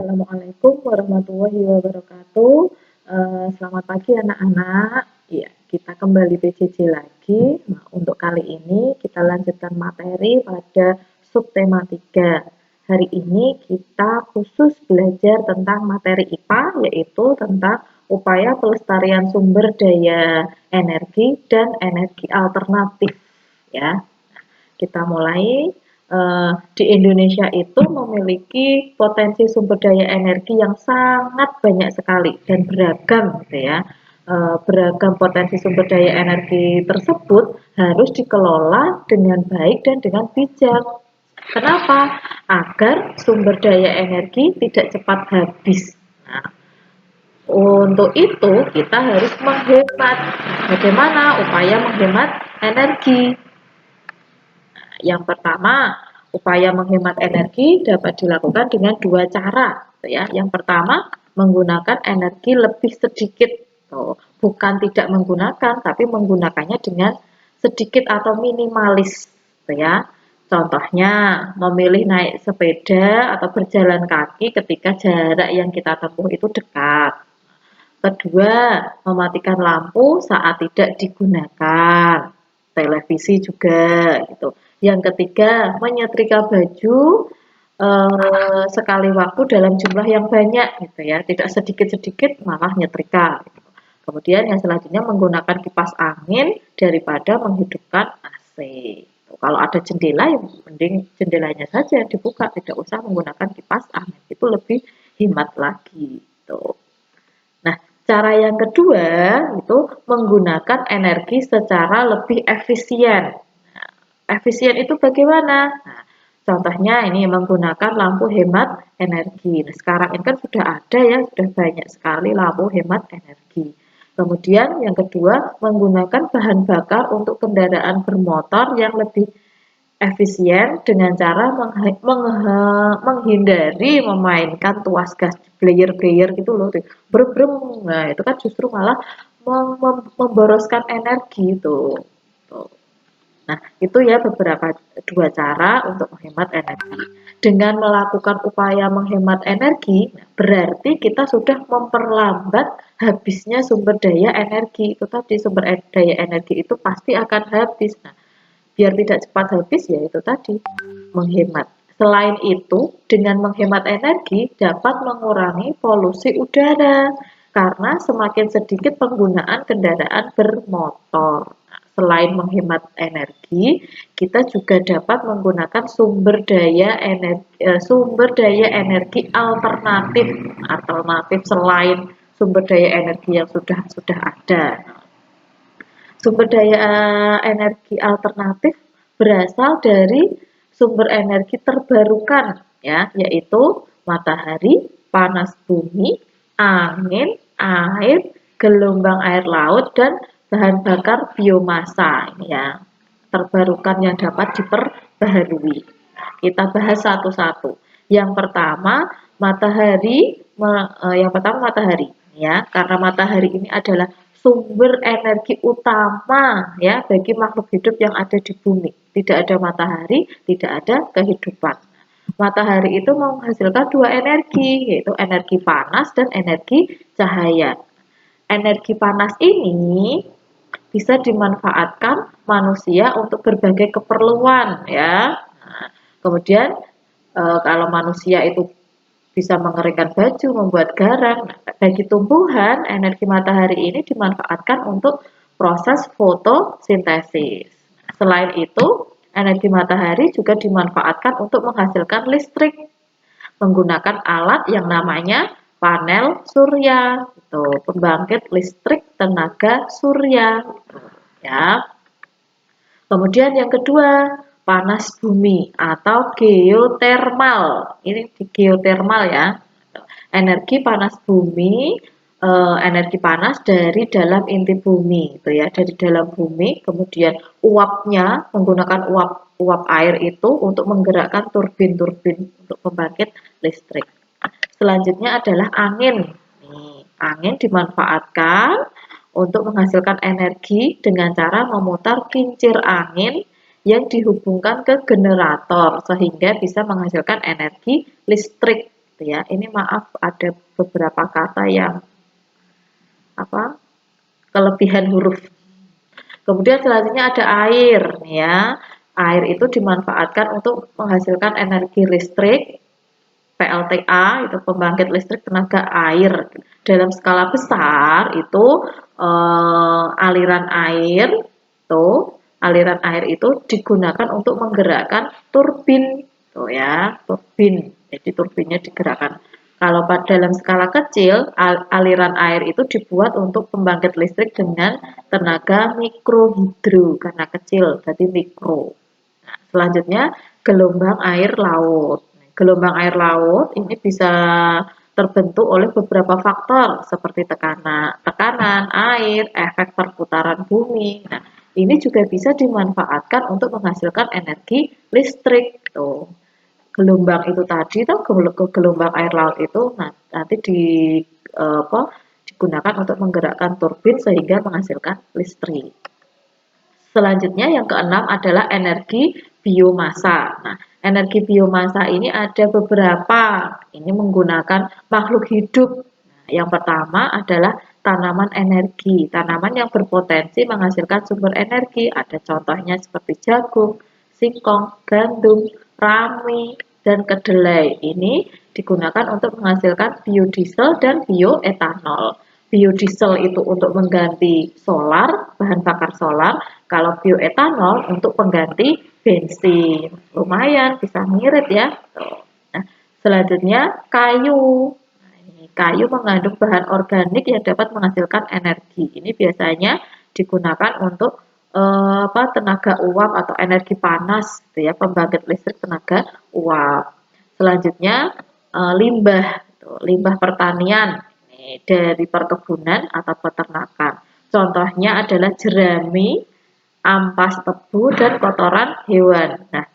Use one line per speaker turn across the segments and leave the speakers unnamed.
Assalamualaikum warahmatullahi wabarakatuh. Selamat pagi anak-anak. Ya, kita kembali PJJ lagi. Nah, untuk kali ini kita lanjutkan materi pada subtema 3. Hari ini kita khusus belajar tentang materi IPA, yaitu tentang upaya pelestarian sumber daya energi dan energi alternatif. Ya, kita mulai. Di Indonesia itu memiliki potensi sumber daya energi yang sangat banyak sekali dan beragam, gitu ya. Beragam potensi sumber daya energi tersebut harus dikelola dengan baik dan dengan bijak. Kenapa? Agar sumber daya energi tidak cepat habis. Nah, untuk itu kita harus menghemat. Bagaimana upaya menghemat energi? Yang pertama, upaya menghemat energi dapat dilakukan dengan dua cara, ya. Yang pertama, menggunakan energi lebih sedikit, bukan tidak menggunakan, tapi menggunakannya dengan sedikit atau minimalis, ya. Contohnya, memilih naik sepeda atau berjalan kaki ketika jarak yang kita tempuh itu dekat. Kedua, mematikan lampu saat tidak digunakan. Televisi juga, gitu. Yang ketiga, menyetrika baju sekali waktu dalam jumlah yang banyak, gitu ya. Tidak sedikit-sedikit malah nyetrika. Gitu. Kemudian yang selanjutnya menggunakan kipas angin daripada menghidupkan AC. Gitu. Kalau ada jendela, ya mending jendelanya saja dibuka, tidak usah menggunakan kipas angin. Itu lebih hemat lagi. Gitu. Nah, cara yang kedua itu menggunakan energi secara lebih efisien. Nah, efisien itu bagaimana? Nah, contohnya ini menggunakan lampu hemat energi. Nah, sekarang ini kan sudah ada ya, sudah banyak sekali lampu hemat energi. Kemudian yang kedua, menggunakan bahan bakar untuk kendaraan bermotor yang lebih efisien dengan cara menghindari memainkan tuas gas blayer-blayer gitu loh, brem-brem. Nah, itu kan justru malah memboroskan energi itu. Nah, itu ya beberapa dua cara untuk menghemat energi. Dengan melakukan upaya menghemat energi, berarti kita sudah memperlambat habisnya sumber daya energi. Itu tadi sumber daya energi itu pasti akan habis. Nah, biar tidak cepat habis ya itu tadi, menghemat. Selain itu, dengan menghemat energi dapat mengurangi polusi udara karena semakin sedikit penggunaan kendaraan bermotor. Nah, selain menghemat energi, kita juga dapat menggunakan sumber daya energi alternatif selain sumber daya energi yang sudah ada. Sumber daya energi alternatif berasal dari sumber energi terbarukan, ya, yaitu matahari, panas bumi, angin, air, gelombang air laut, dan bahan bakar biomasa, ini ya, terbarukan yang dapat diperbaharui. Kita bahas satu-satu. Yang pertama matahari, ya, karena matahari ini adalah sumber energi utama ya bagi makhluk hidup yang ada di bumi. Tidak ada matahari, tidak ada kehidupan. Matahari itu menghasilkan dua energi, yaitu energi panas dan energi cahaya. Energi panas ini bisa dimanfaatkan manusia untuk berbagai keperluan ya. Nah, kemudian kalau manusia itu bisa mengeringkan baju, membuat garam. Nah, bagi tumbuhan, energi matahari ini dimanfaatkan untuk proses fotosintesis. Selain itu, energi matahari juga dimanfaatkan untuk menghasilkan listrik menggunakan alat yang namanya panel surya, gitu. Pembangkit listrik tenaga surya, gitu, ya. Kemudian yang kedua, panas bumi atau geotermal. Ini di geotermal ya. Energi panas bumi, energi panas dari dalam inti bumi, gitu ya. Dari dalam bumi, kemudian uapnya menggunakan uap air itu untuk menggerakkan turbin-turbin untuk pembangkit listrik. Selanjutnya adalah angin. Nih, angin dimanfaatkan untuk menghasilkan energi dengan cara memutar kincir angin yang dihubungkan ke generator sehingga bisa menghasilkan energi listrik, gitu ya. Ini maaf ada beberapa kata yang kelebihan huruf. Kemudian selanjutnya ada air nih ya. Air itu dimanfaatkan untuk menghasilkan energi listrik. PLTA itu pembangkit listrik tenaga air. Dalam skala besar itu aliran air itu digunakan untuk menggerakkan turbin tuh ya, turbin. Jadi turbinnya digerakkan. Kalau pada dalam skala kecil, aliran air itu dibuat untuk pembangkit listrik dengan tenaga mikrohidro karena kecil, jadi mikro. Nah, selanjutnya gelombang air laut. Gelombang air laut ini bisa terbentuk oleh beberapa faktor seperti tekanan air, efek perputaran bumi. Nah, ini juga bisa dimanfaatkan untuk menghasilkan energi listrik tuh. Gelombang itu tadi tuh gelombang air laut itu nanti digunakan untuk menggerakkan turbin sehingga menghasilkan listrik. Selanjutnya yang keenam adalah energi biomasa. Nah, energi biomasa ini ada beberapa. Ini menggunakan makhluk hidup. Nah, yang pertama adalah tanaman energi. Tanaman yang berpotensi menghasilkan sumber energi. Ada contohnya seperti jagung, singkong, gandum, rami, dan kedelai. Ini digunakan untuk menghasilkan biodiesel dan bioetanol. Biodiesel itu untuk mengganti solar, bahan bakar solar. Kalau bioetanol untuk pengganti bensin. Lumayan, bisa ngirit ya. Nah, selanjutnya kayu. Kayu mengandung bahan organik yang dapat menghasilkan energi. Ini biasanya digunakan untuk tenaga uap atau energi panas, gitu ya, pembangkit listrik tenaga uap. Selanjutnya limbah, limbah pertanian dari perkebunan atau peternakan. Contohnya adalah jerami, ampas tebu, dan kotoran hewan. Nah,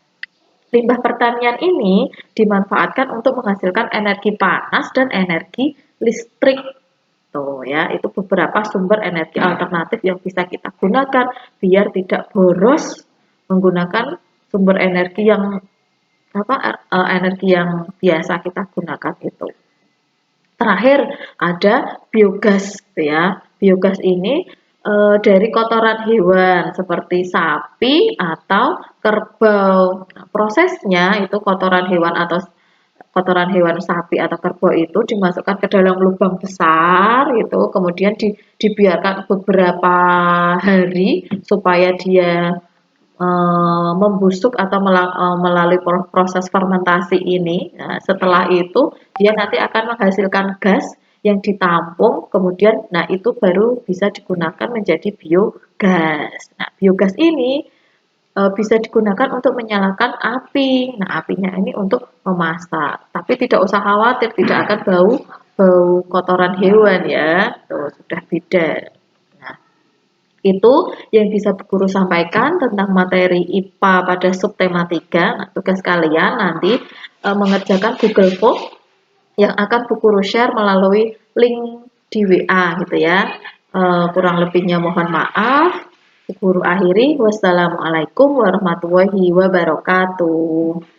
limbah pertanian ini dimanfaatkan untuk menghasilkan energi panas dan energi listrik. Tuh ya, itu beberapa sumber energi alternatif yang bisa kita gunakan biar tidak boros menggunakan sumber energi yang energi yang biasa kita gunakan itu. Terakhir ada biogas ya. Biogas ini dari kotoran hewan seperti sapi atau kerbau. Nah, prosesnya itu kotoran hewan sapi atau kerbau itu dimasukkan ke dalam lubang besar itu, kemudian dibiarkan beberapa hari supaya dia membusuk atau melalui proses fermentasi ini. Nah, setelah itu dia nanti akan menghasilkan gas yang ditampung, kemudian itu baru bisa digunakan menjadi biogas. Nah, biogas ini bisa digunakan untuk menyalakan api. Nah, apinya ini untuk memasak. Tapi tidak usah khawatir, tidak akan bau kotoran hewan ya. Tuh, sudah beda. Itu yang bisa guru sampaikan tentang materi IPA pada subtema 3. Nah, tugas kalian nanti mengerjakan Google Form yang akan Bu Guru share melalui link di WA gitu ya. Kurang lebihnya mohon maaf. Bu Guru akhiri. Wassalamualaikum warahmatullahi wabarakatuh.